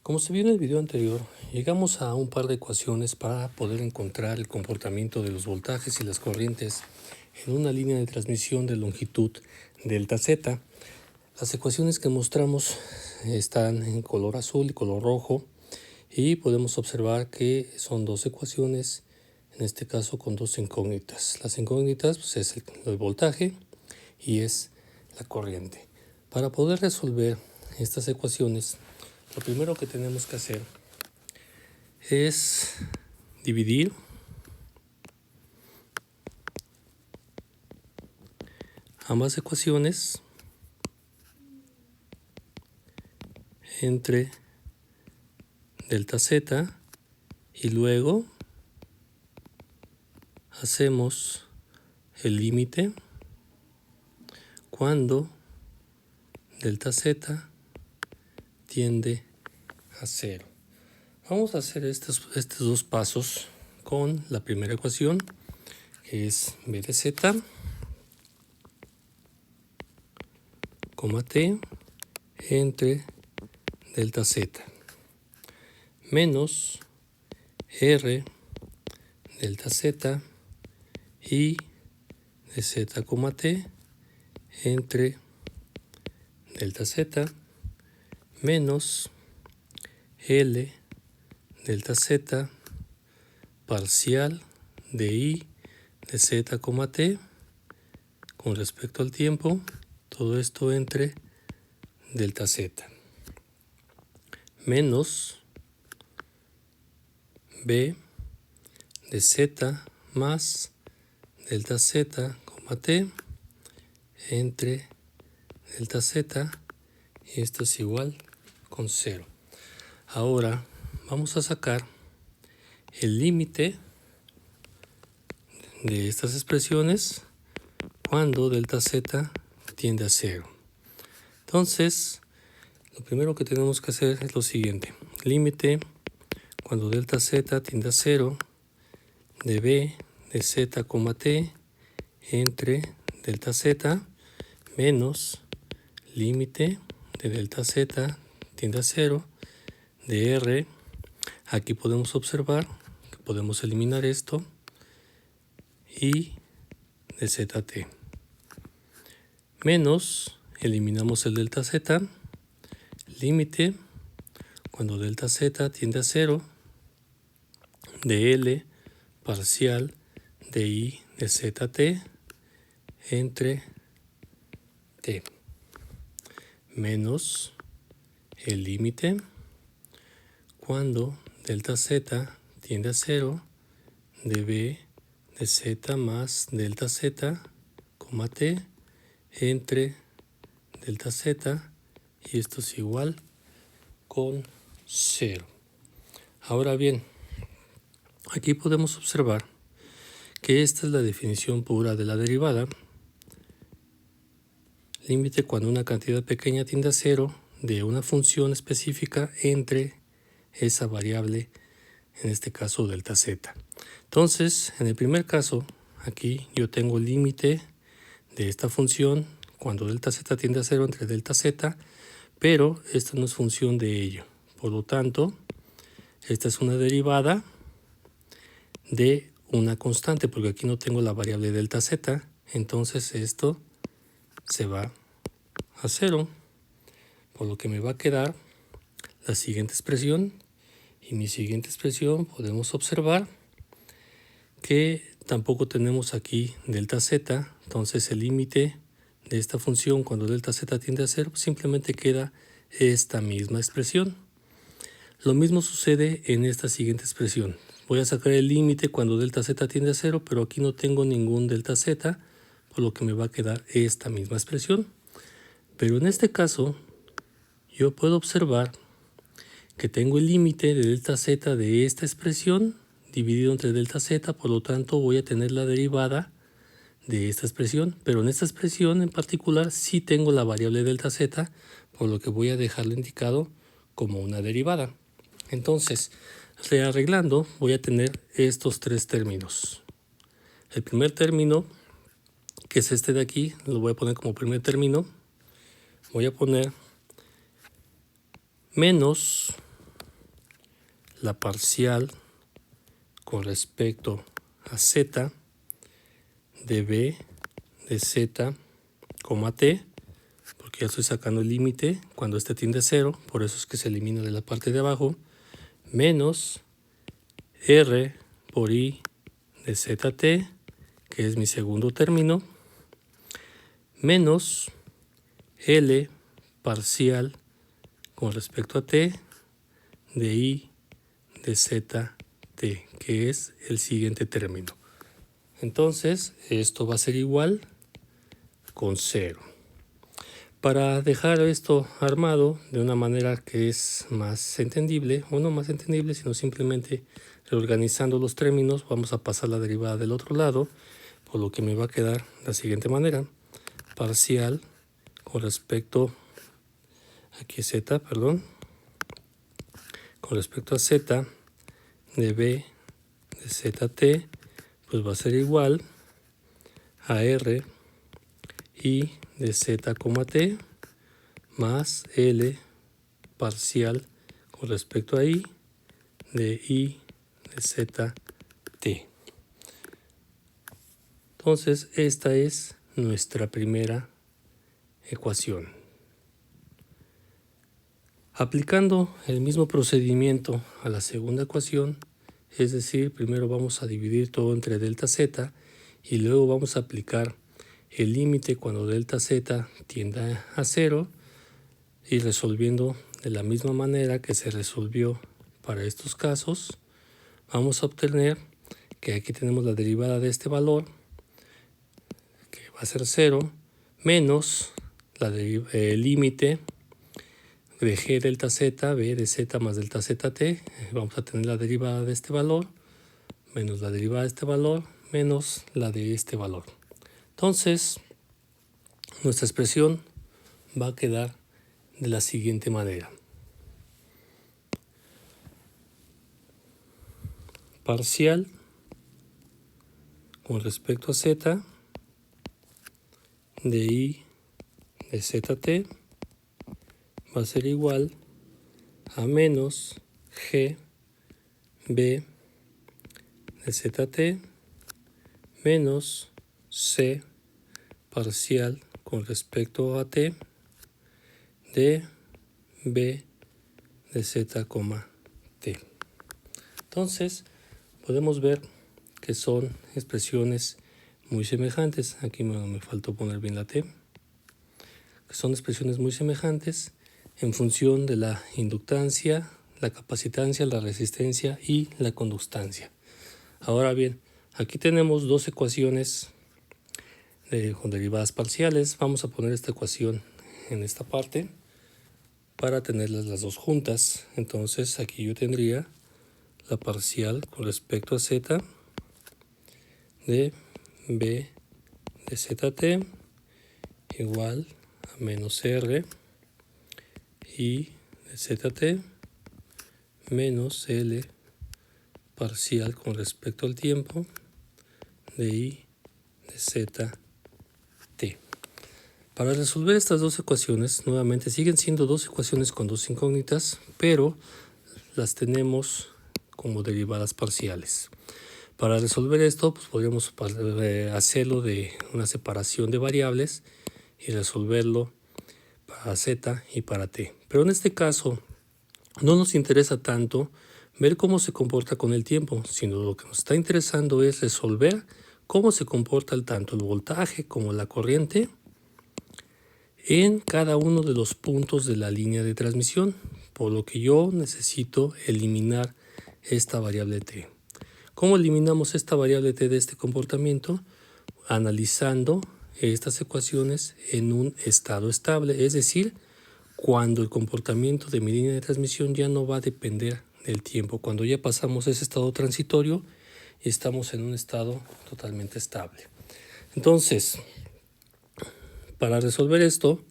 Como se vio en el video anterior, llegamos a un par de ecuaciones para poder encontrar el comportamiento de los voltajes y las corrientes en una línea de transmisión de longitud delta z. Las ecuaciones que mostramos están en color azul y color rojo y podemos observar que son dos ecuaciones, en este caso con dos incógnitas. Las incógnitas pues, es el voltaje y es la corriente. Para poder resolver estas ecuaciones, lo primero que tenemos que hacer es dividir ambas ecuaciones entre delta z y luego hacemos el límite cuando delta z tiende a 0. Vamos a hacer estos dos pasos con la primera ecuación, que es b de z, t entre delta z, menos r delta z y de z, t entre delta z menos L delta z parcial de I de z, t con respecto al tiempo, todo esto entre delta z menos B de z más delta z, t entre delta z, y esto es igual con 0. Ahora vamos a sacar el límite de estas expresiones cuando delta z tiende a 0. Entonces, lo primero que tenemos que hacer es lo siguiente. Límite cuando delta z tiende a 0 de b de z, t entre delta z menos límite de delta z tiende a 0 de r. Aquí podemos observar que podemos eliminar esto y de zt menos, eliminamos el delta z, límite cuando delta z tiende a 0 de L parcial de I de zt entre t menos el límite cuando delta z tiende a 0 de b de z más delta z, t entre delta z, y esto es igual con 0. Ahora bien, aquí podemos observar que esta es la definición pura de la derivada. Límite cuando una cantidad pequeña tiende a 0 de una función específica entre esa variable, en este caso delta z. Entonces, en el primer caso, aquí yo tengo el límite de esta función cuando delta z tiende a 0 entre delta z, pero esta no es función de ello. Por lo tanto, esta es una derivada de una constante, porque aquí no tengo la variable delta z, entonces esto se va a 0, por lo que me va a quedar la siguiente expresión. Y mi siguiente expresión podemos observar que tampoco tenemos aquí delta z, entonces el límite de esta función cuando delta z tiende a 0 simplemente queda esta misma expresión. Lo mismo sucede en esta siguiente expresión. Voy a sacar el límite cuando delta z tiende a 0, pero aquí no tengo ningún delta z, por lo que me va a quedar esta misma expresión. Pero en este caso, yo puedo observar que tengo el límite de delta z de esta expresión dividido entre delta z, por lo tanto voy a tener la derivada de esta expresión, pero en esta expresión en particular sí tengo la variable delta z, por lo que voy a dejarlo indicado como una derivada. Entonces, rearreglando, voy a tener estos tres términos. El primer término, que es este de aquí, lo voy a poner como primer término. Voy a poner menos la parcial con respecto a z de b de z, t, porque ya estoy sacando el límite cuando este tiende a 0, por eso es que se elimina de la parte de abajo, menos r por i de zt, que es mi segundo término, menos L parcial con respecto a t de i de zt, que es el siguiente término. Entonces, esto va a ser igual con 0. Para dejar esto armado de una manera que es más entendible, o no más entendible, sino simplemente reorganizando los términos, vamos a pasar la derivada del otro lado, por lo que me va a quedar de la siguiente manera. Parcial con respecto, aquí z, perdón, con respecto a z de b de zt, pues va a ser igual a r i de z, t más L parcial con respecto a I de I de Z, T. Entonces, esta es nuestra primera ecuación. Aplicando el mismo procedimiento a la segunda ecuación, es decir, primero vamos a dividir todo entre delta Z y luego vamos a aplicar el límite cuando delta Z tienda a 0 y resolviendo de la misma manera que se resolvió para estos casos, vamos a obtener que aquí tenemos la derivada de este valor, que va a ser 0, menos el límite de g delta z, b de z más delta zt, vamos a tener la derivada de este valor, menos la derivada de este valor, menos la de este valor. Entonces, nuestra expresión va a quedar de la siguiente manera. Parcial con respecto a z de i de zt va a ser igual a menos g b de zt menos c parcial con respecto a t de b de z, t. Entonces, podemos ver que son expresiones muy semejantes. Aquí me faltó poner bien la t. Que son expresiones muy semejantes en función de la inductancia, la capacitancia, la resistencia y la conductancia. Ahora bien, aquí tenemos dos ecuaciones con derivadas parciales. Vamos a poner esta ecuación en esta parte para tenerlas las dos juntas. Entonces aquí yo tendría la parcial con respecto a z de b de zt igual a menos r i de zt menos L parcial con respecto al tiempo de I de Z, T. Para resolver estas dos ecuaciones, nuevamente siguen siendo dos ecuaciones con dos incógnitas, pero las tenemos como derivadas parciales. Para resolver esto, pues podríamos hacerlo de una separación de variables y resolverlo para Z y para T. Pero en este caso, no nos interesa tanto ver cómo se comporta con el tiempo, sino lo que nos está interesando es resolver cómo se comporta tanto el voltaje como la corriente en cada uno de los puntos de la línea de transmisión, por lo que yo necesito eliminar esta variable t. ¿Cómo eliminamos esta variable t de este comportamiento? Analizando estas ecuaciones en un estado estable, es decir, cuando el comportamiento de mi línea de transmisión ya no va a depender del tiempo, cuando ya pasamos ese estado transitorio y estamos en un estado totalmente estable. Entonces, para resolver esto,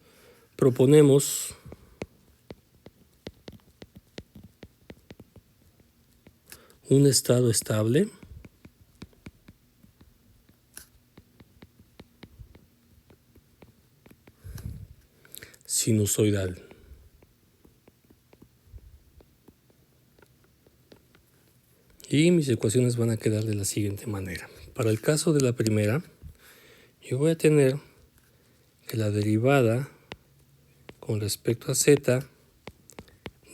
proponemos un estado estable sinusoidal. Y mis ecuaciones van a quedar de la siguiente manera. Para el caso de la primera, yo voy a tener que la derivada con respecto a z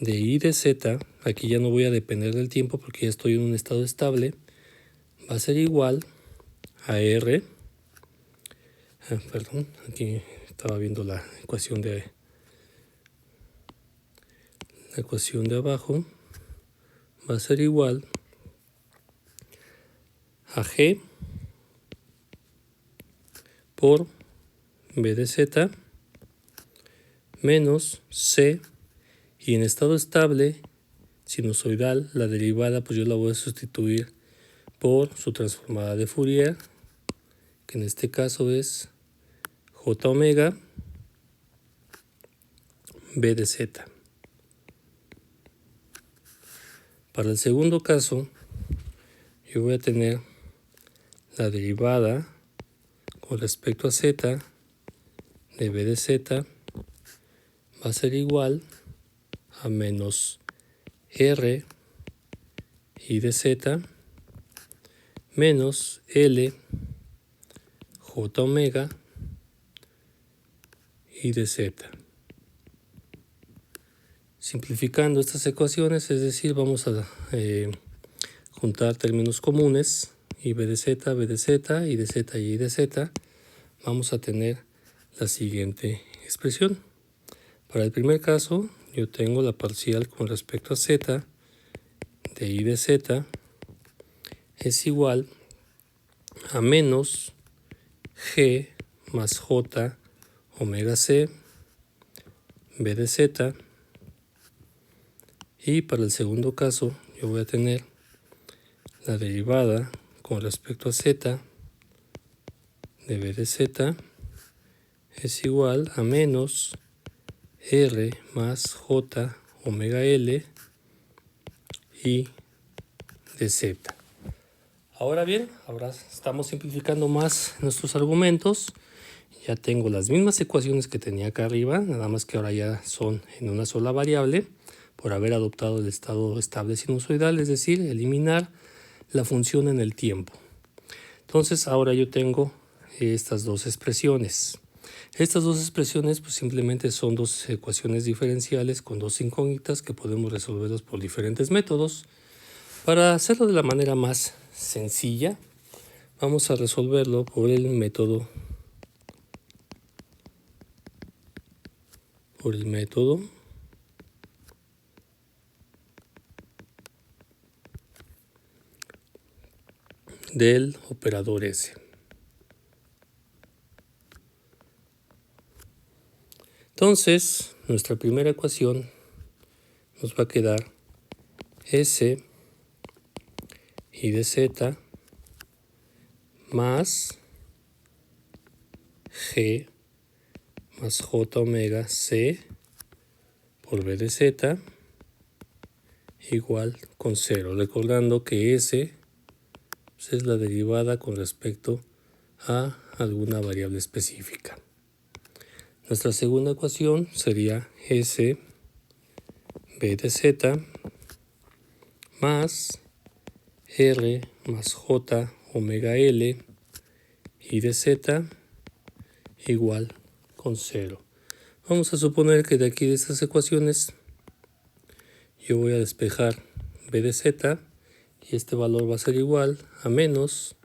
de y de z, aquí ya no voy a depender del tiempo porque ya estoy en un estado estable, va a ser igual a r, perdón, aquí estaba viendo la ecuación de abajo, va a ser igual a g por b de z menos c, y en estado estable sinusoidal la derivada pues yo la voy a sustituir por su transformada de Fourier, que en este caso es j omega b de z. Para el segundo caso yo voy a tener la derivada con respecto a z de b de z va a ser igual a menos r y de z menos l j omega y de z. Simplificando estas ecuaciones, es decir, vamos a juntar términos comunes, y b de z y de z y de z, vamos a tener la siguiente expresión. Para el primer caso, yo tengo la parcial con respecto a z de y de z es igual a menos g más j omega c b de z, y para el segundo caso yo voy a tener la derivada con respecto a z de b de z es igual a menos r más j omega l y de z. Ahora bien, ahora estamos simplificando más nuestros argumentos. Ya tengo las mismas ecuaciones que tenía acá arriba, nada más que ahora ya son en una sola variable por haber adoptado el estado estable sinusoidal, es decir, eliminar la función en el tiempo. Entonces ahora yo tengo estas dos expresiones. Estas dos expresiones pues simplemente son dos ecuaciones diferenciales con dos incógnitas que podemos resolverlos por diferentes métodos. Para hacerlo de la manera más sencilla, vamos a resolverlo por el método del operador S. Entonces, nuestra primera ecuación nos va a quedar S y de Z más G más J omega C por B de Z igual con 0. Recordando que S pues, es la derivada con respecto a alguna variable específica. Nuestra segunda ecuación sería S B de Z más R más J omega L y de Z igual con 0. Vamos a suponer que de aquí de estas ecuaciones yo voy a despejar B de Z y este valor va a ser igual a menos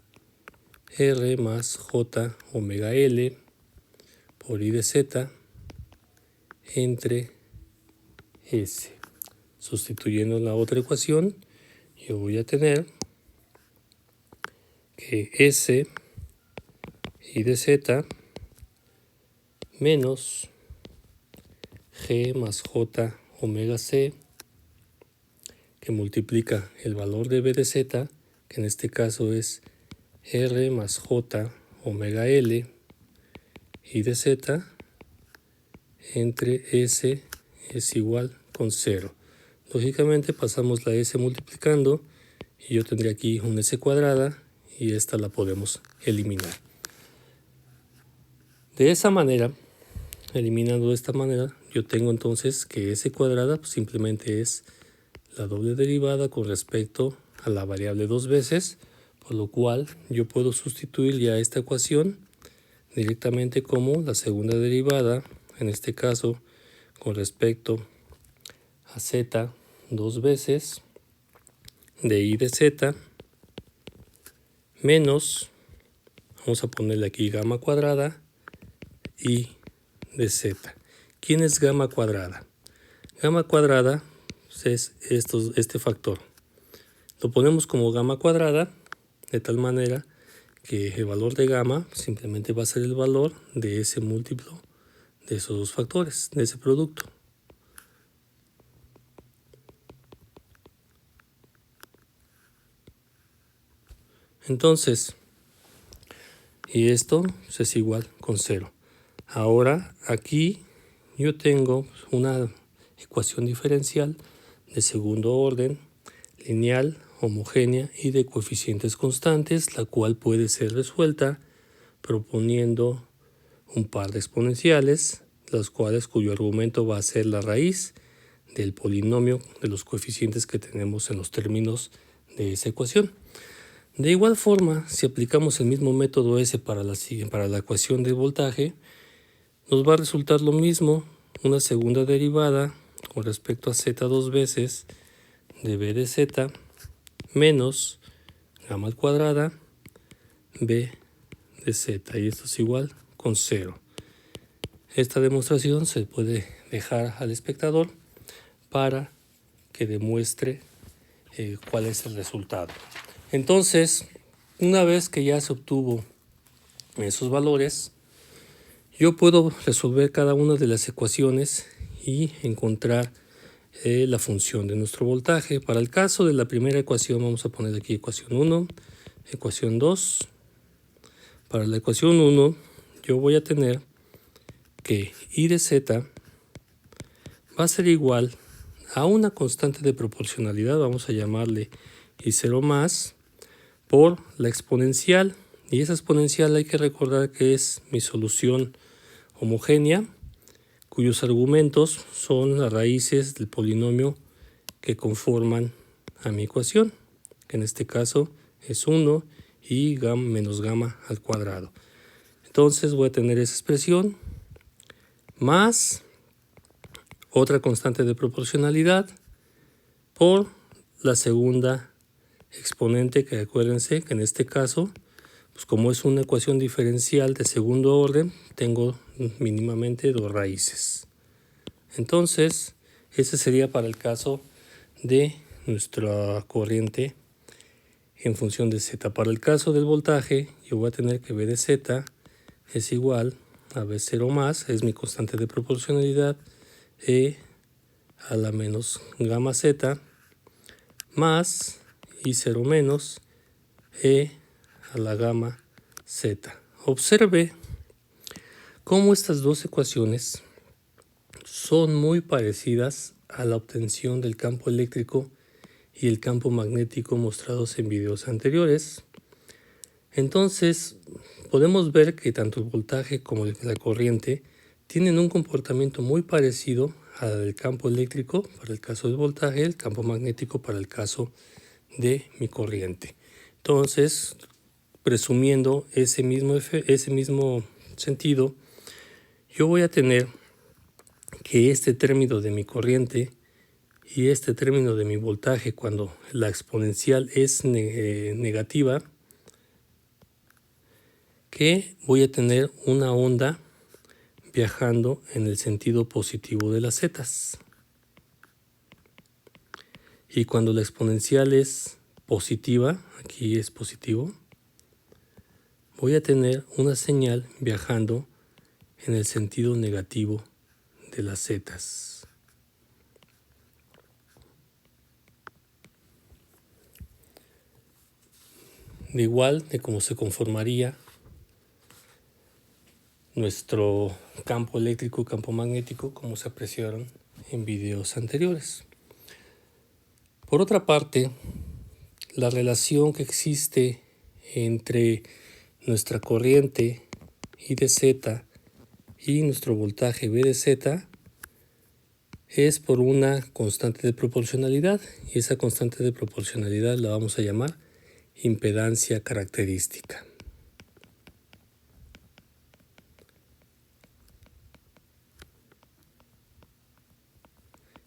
R más J omega L por I de Z entre S. Sustituyendo la otra ecuación, yo voy a tener que S I de Z menos G más J omega C, que multiplica el valor de B de Z, que en este caso es R más J omega L y de Z, entre S es igual con 0. Lógicamente pasamos la S multiplicando y yo tendría aquí una S cuadrada y esta la podemos eliminar. De esa manera, eliminando de esta manera, yo tengo entonces que S cuadrada pues simplemente es la doble derivada con respecto a la variable dos veces, por lo cual yo puedo sustituir ya esta ecuación directamente como la segunda derivada, en este caso con respecto a z dos veces de y de z menos, vamos a ponerle aquí gamma cuadrada y de z. ¿Quién es gamma cuadrada? Gamma cuadrada es este factor. Lo ponemos como gamma cuadrada de tal manera que el valor de gamma simplemente va a ser el valor de ese múltiplo de esos dos factores, de ese producto. Entonces, y esto es igual con 0. Ahora aquí yo tengo una ecuación diferencial de segundo orden, lineal, homogénea y de coeficientes constantes, la cual puede ser resuelta proponiendo un par de exponenciales, cuyo argumento va a ser la raíz del polinomio de los coeficientes que tenemos en los términos de esa ecuación. De igual forma, si aplicamos el mismo método S para la ecuación de voltaje, nos va a resultar lo mismo, una segunda derivada con respecto a z dos veces de b de z menos gamma cuadrada b de z, y esto es igual con 0. Esta demostración se puede dejar al espectador para que demuestre cuál es el resultado. Entonces, una vez que ya se obtuvo esos valores, yo puedo resolver cada una de las ecuaciones y encontrar la función de nuestro voltaje. Para el caso de la primera ecuación, vamos a poner aquí ecuación 1, ecuación 2. Para la ecuación 1, yo voy a tener que y de z va a ser igual a una constante de proporcionalidad, vamos a llamarle y0 más, por la exponencial, y esa exponencial hay que recordar que es mi solución homogénea, cuyos argumentos son las raíces del polinomio que conforman a mi ecuación, que en este caso es 1 y menos gamma al cuadrado. Entonces voy a tener esa expresión más otra constante de proporcionalidad por la segunda exponente, que acuérdense que en este caso, pues como es una ecuación diferencial de segundo orden, tengo mínimamente dos raíces. Entonces, ese sería para el caso de nuestra corriente en función de z. Para el caso del voltaje, yo voy a tener que b de z es igual a b0 más, es mi constante de proporcionalidad, e a la menos gamma z, más y0 menos e a la gamma z. Observe cómo estas dos ecuaciones son muy parecidas a la obtención del campo eléctrico y el campo magnético mostrados en videos anteriores. Entonces, podemos ver que tanto el voltaje como la corriente tienen un comportamiento muy parecido al del campo eléctrico para el caso del voltaje, el campo magnético para el caso de mi corriente. Entonces, presumiendo ese mismo sentido, yo voy a tener que este término de mi corriente y este término de mi voltaje, cuando la exponencial es negativa, que voy a tener una onda viajando en el sentido positivo de las zetas. Y cuando la exponencial es positiva, aquí es positivo, voy a tener una señal viajando en el sentido negativo de las zetas. De igual de cómo se conformaría nuestro campo eléctrico y campo magnético, como se apreciaron en videos anteriores. Por otra parte, la relación que existe entre nuestra corriente I de Z y nuestro voltaje V de Z es por una constante de proporcionalidad, y esa constante de proporcionalidad la vamos a llamar impedancia característica.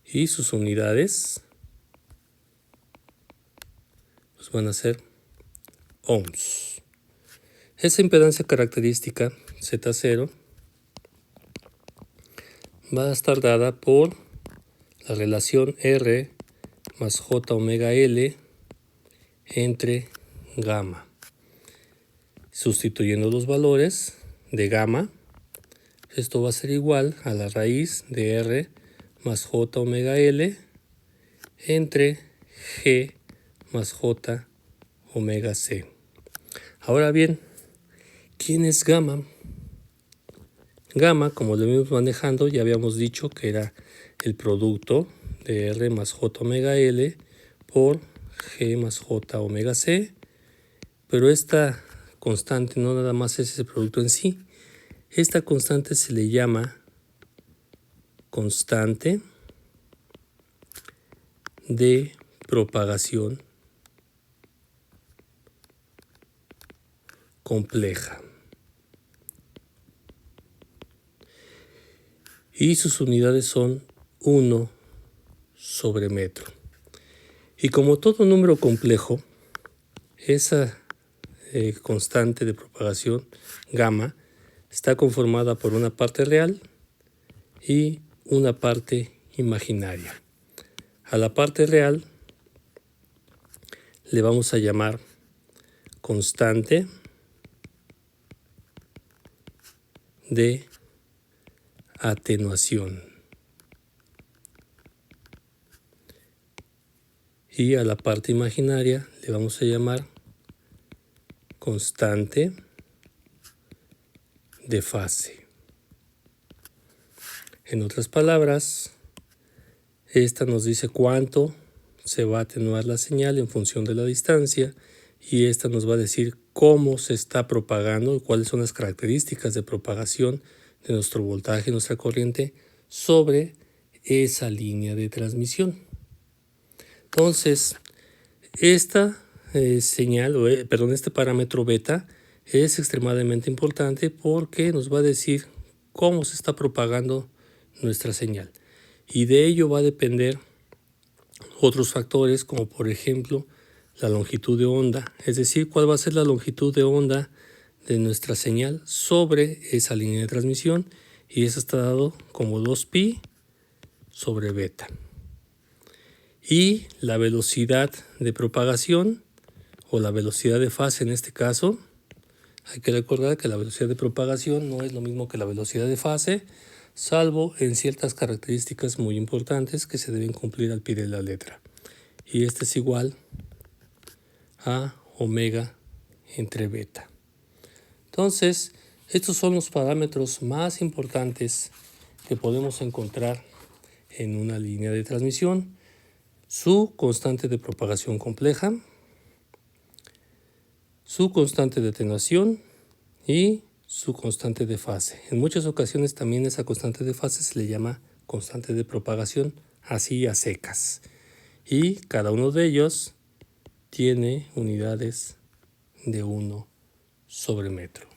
Y sus unidades pues van a ser ohms. Esa impedancia característica Z0 va a estar dada por la relación R más J omega L entre gamma. Sustituyendo los valores de gamma, esto va a ser igual a la raíz de R más J omega L entre G más J omega C. Ahora bien, ¿quién es gamma? Gamma, como lo vimos manejando, ya habíamos dicho que era el producto de R más J omega L por G más J omega C, pero esta constante no nada más es ese producto en sí. Esta constante se le llama constante de propagación compleja. Y sus unidades son 1 sobre metro. Y como todo número complejo, esa constante de propagación gamma está conformada por una parte real y una parte imaginaria. A la parte real le vamos a llamar constante de atenuación. Y a la parte imaginaria le vamos a llamar constante de fase. En otras palabras, esta nos dice cuánto se va a atenuar la señal en función de la distancia, y esta nos va a decir cómo se está propagando y cuáles son las características de propagación de nuestro voltaje y nuestra corriente sobre esa línea de transmisión. Entonces, esta este parámetro beta es extremadamente importante porque nos va a decir cómo se está propagando nuestra señal. Y de ello va a depender otros factores, como por ejemplo la longitud de onda, es decir, cuál va a ser la longitud de onda de nuestra señal sobre esa línea de transmisión, y eso está dado como 2pi sobre beta. Y la velocidad de propagación, o la velocidad de fase en este caso, hay que recordar que la velocidad de propagación no es lo mismo que la velocidad de fase, salvo en ciertas características muy importantes que se deben cumplir al pie de la letra. Y este es igual a omega entre beta. Entonces, estos son los parámetros más importantes que podemos encontrar en una línea de transmisión: su constante de propagación compleja, su constante de atenuación y su constante de fase. En muchas ocasiones también esa constante de fase se le llama constante de propagación, así a secas. Y cada uno de ellos tiene unidades de 1 sobre metro.